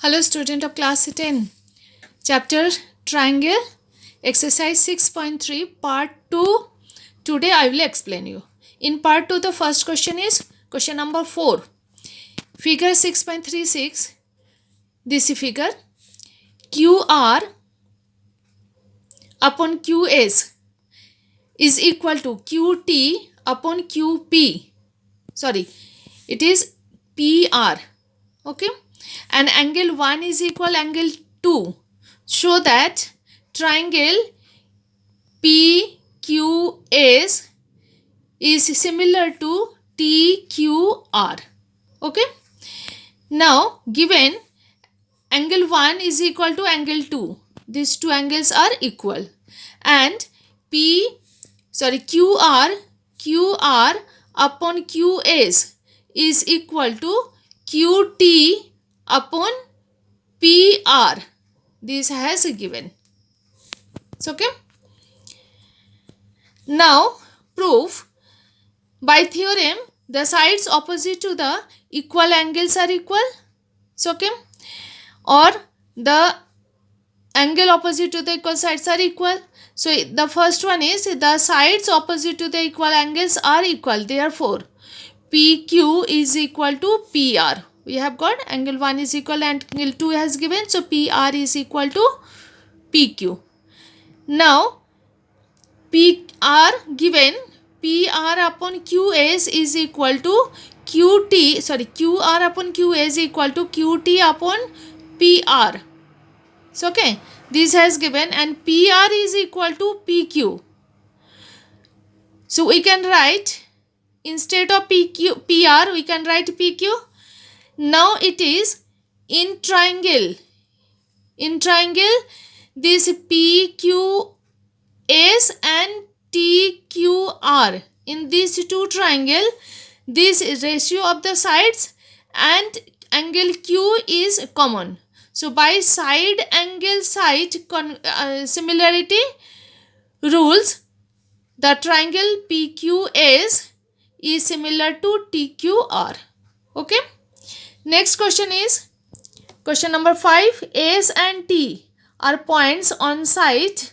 Hello student of class 10, chapter triangle, exercise 6.3, part 2. Today I will explain you. In part 2 the first question is question number 4. Figure 6.36, this figure QR upon QS is equal to QT upon QP. Sorry, it is PR. Okay, and angle 1 is equal angle 2. Show that triangle PQS is similar to TQR. Okay, now given angle 1 is equal to angle 2, these two angles are equal, and QR upon QS is equal to QT upon PR. This has given. So, okay. Now proof. By theorem, the sides opposite to the equal angles are equal. So, okay. Or the angle opposite to the equal sides are equal. So the first one is the sides opposite to the equal angles are equal. Therefore, PQ is equal to PR. We have got angle 1 is equal and angle 2 has given. So PR is equal to PQ. Now PR given, PR upon QS is equal to QR upon QS equal to QT upon PR. So okay, this has given, and PR is equal to PQ. So we can write, instead of PR we can write PQ. Now it is in triangle. In triangle, this PQS and TQR, in these two triangle, this ratio of the sides and angle Q is common. So by side angle side similarity rules, the triangle PQS is similar to TQR. Okay. Next question is question number 5. S and T are points on side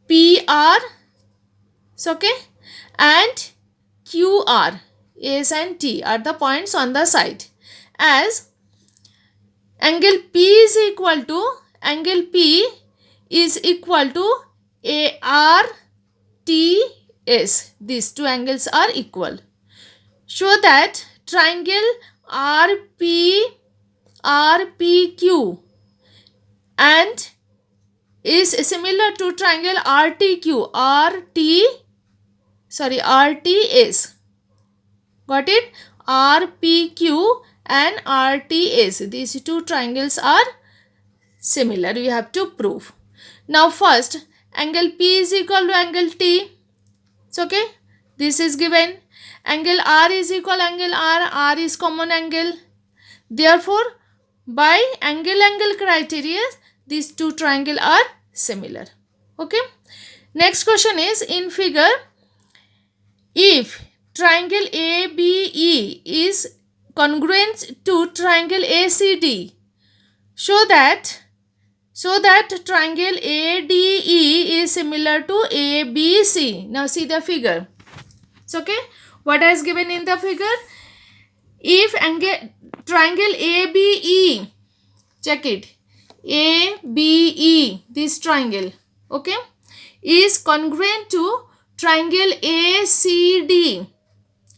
PR. So okay, and QR. S and T are the points on the side, as angle P is equal to ARTS. These two angles are equal. Show that triangle RPQ and is similar to triangle RTS. Got it? RPQ and RTS. These two triangles are similar. You have to prove. Now first, angle P is equal to angle T. So okay, this is given. Angle R is equal angle R. R is common angle. Therefore, by angle criteria, these two triangles are similar. Okay. Next question is, in figure, if triangle ABE is congruent to triangle ACD, show that triangle ADE is similar to ABC. Now see the figure. So okay, what is given in the figure? If triangle ABE, check it, ABE, this triangle, okay, is congruent to triangle ACD.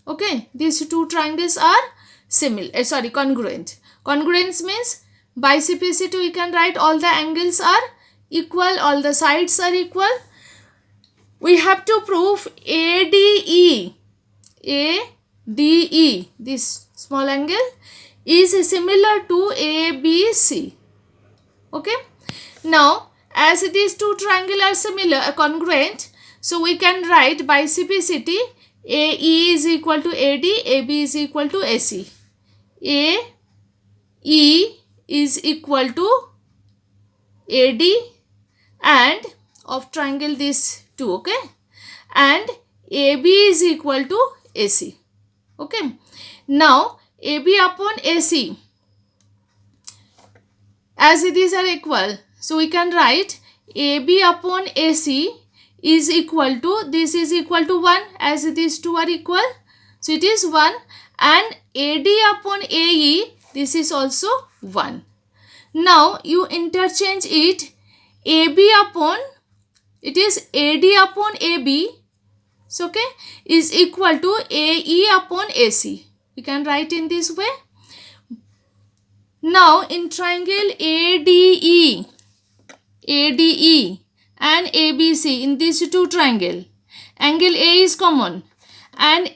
Okay, these two triangles are similar, congruent. Congruence means bisecticity. We can write all the angles are equal, all the sides are equal. We have to prove ADE, this small angle, is similar to ABC. Okay. Now, as these two triangles are similar, congruent, so we can write bisecticity. AE is equal to AD, AB is equal to AC. AE is equal to AD and of triangle these two, okay, and AB is equal to AC. Okay. Now AB upon AC. as these are equal, so we can write AB upon AC is equal to, this is equal to 1, as these two are equal, so it is 1, and AD upon AE, this is also 1. Now you interchange it, AB upon, it is AD upon AB, so okay, is equal to AE upon AC. You can write in this way. Now in triangle ADE and ABC, in these two triangle, angle A is common, and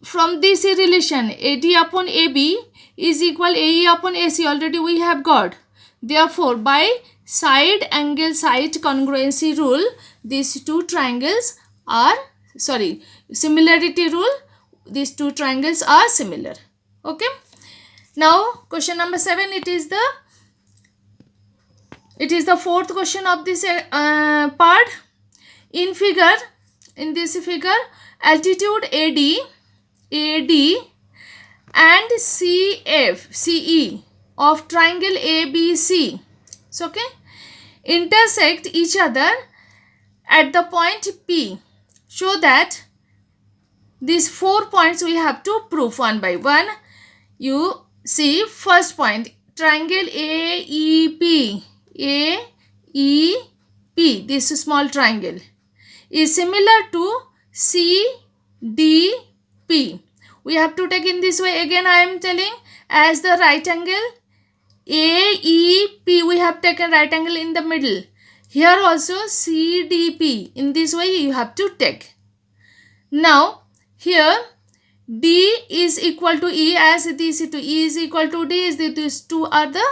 from this relation AD upon AB is equal AE upon AC already we have got. Therefore by side angle side congruency rule, these two triangles are, sorry, similarity rule, these two triangles are similar. Okay. Now question number 7, it is the fourth question of this part. In this figure, altitude AD and CE of triangle ABC, so okay, intersect each other at the point P. Show that these 4 points we have to prove one by one. You see, first point, triangle AEP, this small triangle is similar to CDP. We have to take in this way, again I am telling, as the right angle AEP, we have taken right angle in the middle. Here also CDP, in this way you have to take. Now here D is equal to E, as these two, E is equal to D, is these two are the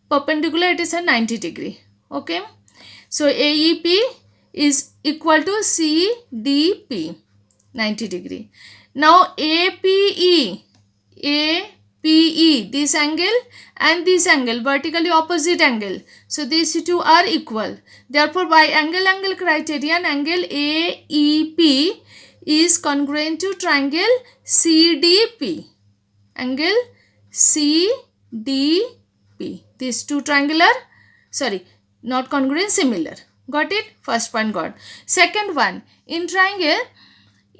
perpendicular, it is a 90 degree. Okay, so AEP is equal to CDP, 90 degree. Now APE, this angle and this angle, vertically opposite angle, so these two are equal. Therefore by angle criterion, angle AEP is congruent to triangle CDP, angle CDP. These two triangle are, sorry, not congruent, similar. Got it? First one got. Second one, in triangle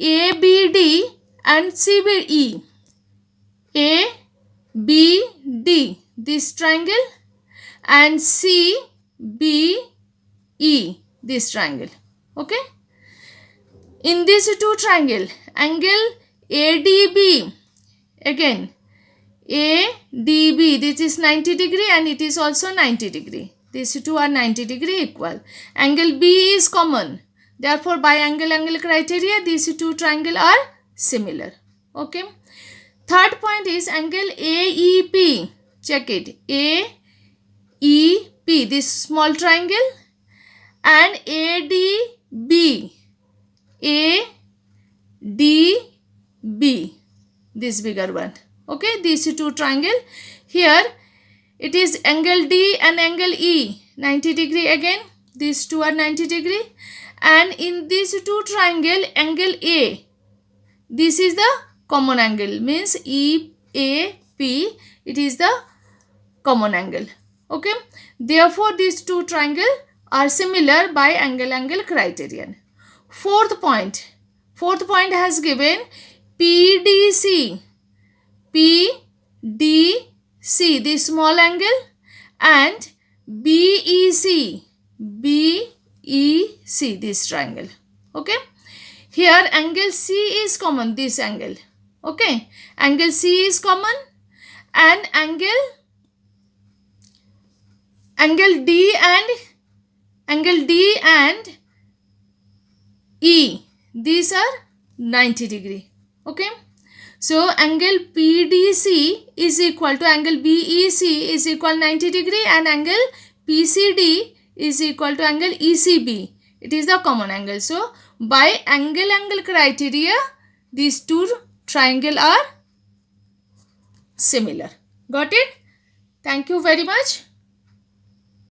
ABD and CBE, ABD, this triangle, and CBE, this triangle. Okay. In these two triangle, angle ADB, again ADB, this is 90 degree and it is also 90 degree. These two are 90 degree equal. Angle B is common. Therefore by angle criteria, these two triangle are similar. Okay. Third point is angle AEP. Check it. AEP, this small triangle, and ADB, this bigger one. Okay, these two triangle. Here it is angle D and angle E, 90 degree again. These two are 90 degree. And in these two triangle, angle A, this is the common angle, means EAP, it is the common angle. Okay, therefore these two triangle are similar by angle criterion. Fourth point has given PDC, this small angle, and BEC, this triangle. Okay, here angle C is common, this angle. Okay, angle C is common, and angle D and E, these are 90 degree. Okay, so angle PDC is equal to angle BEC is equal 90 degree, and angle PCD is equal to angle ECB. It is the common angle. So by angle criteria, these two triangle are similar. Got it? Thank you very much.